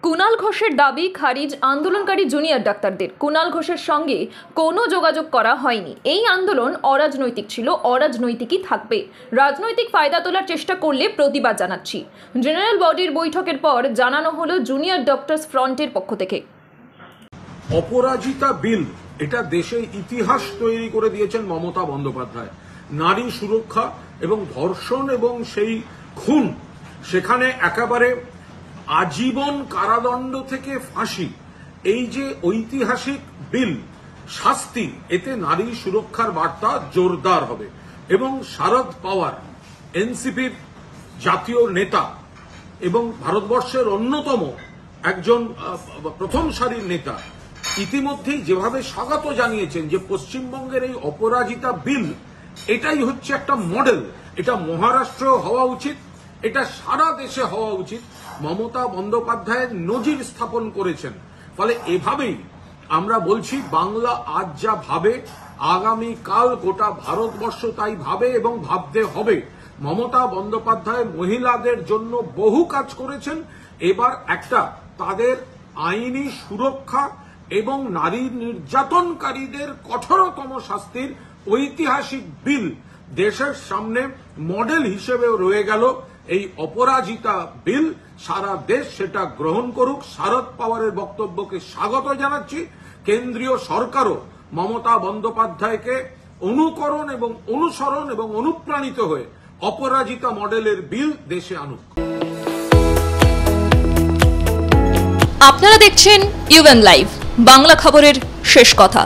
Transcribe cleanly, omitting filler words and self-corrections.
কুণাল ঘোষের দাবি খারিজ আন্দোলনকারী জুনিয়র ডাক্তারদের। কুণাল ঘোষের সঙ্গে কোনো যোগাযোগ করা হয়নি। এই আন্দোলন অরাজনৈতিক ছিল, অরাজনৈতিকই থাকবে। রাজনৈতিক ফায়দা তোলার চেষ্টা করলে প্রতিবাদ জানাচ্ছি। জেনারেল বডির বৈঠকের পর জানানো হলো জুনিয়র ডক্টরস ফ্রন্টের পক্ষ থেকে। অপরাজিতা বিল, এটা দেশে ইতিহাস তৈরি করে দিয়েছেন মমতা বন্দ্যোপাধ্যায়। নারী সুরক্ষা এবং ধর্ষণ এবং সেই খুন, সেখানে একেবারে আজীবন কারাদণ্ড থেকে ফাঁসি, এই যে ঐতিহাসিক বিল, শাস্তি, এতে নারী সুরক্ষার বার্তা জোরদার হবে। এবং শারদ পাওয়ার, এনসিপির জাতীয় নেতা এবং ভারতবর্ষের অন্যতম একজন প্রথম সারির নেতা, ইতিমধ্যেই যেভাবে স্বাগত জানিয়েছেন যে পশ্চিমবঙ্গের এই অপরাজিতা বিল, এটাই হচ্ছে একটা মডেল। এটা মহারাষ্ট্র হওয়া উচিত, এটা সারা দেশে হওয়া উচিত। মমতা বন্দ্যোপাধ্যায়ের নজির স্থাপন করেছেন। ফলে এভাবেই আমরা বলছি, বাংলা আজ যা ভাবে, আগামীকাল গোটা ভারতবর্ষ তাই ভাবে এবং ভাবতে হবে। মমতা বন্দ্যোপাধ্যায় মহিলাদের জন্য বহু কাজ করেছেন। এবার একটা তাদের আইনি সুরক্ষা এবং নারী নির্যাতনকারীদের কঠোরতম শাস্তির ঐতিহাসিক বিল দেশের সামনে মডেল হিসেবে রয়ে গেল। এই অপরাজিতা বিল, সারা দেশ সেটা গ্রহণ করুক। শারদ পাওয়ারের বক্তব্যকে স্বাগত জানাচ্ছি। কেন্দ্রীয় সরকারও মমতা বন্দ্যোপাধ্যায়কে অনুকরণ এবং অনুসরণ এবং অনুপ্রাণিত হয়ে অপরাজিতা মডেলের বিল দেশে আনুক। আপনারা দেখছেন ইউএন লাইভ, বাংলা খবরের শেষ কথা।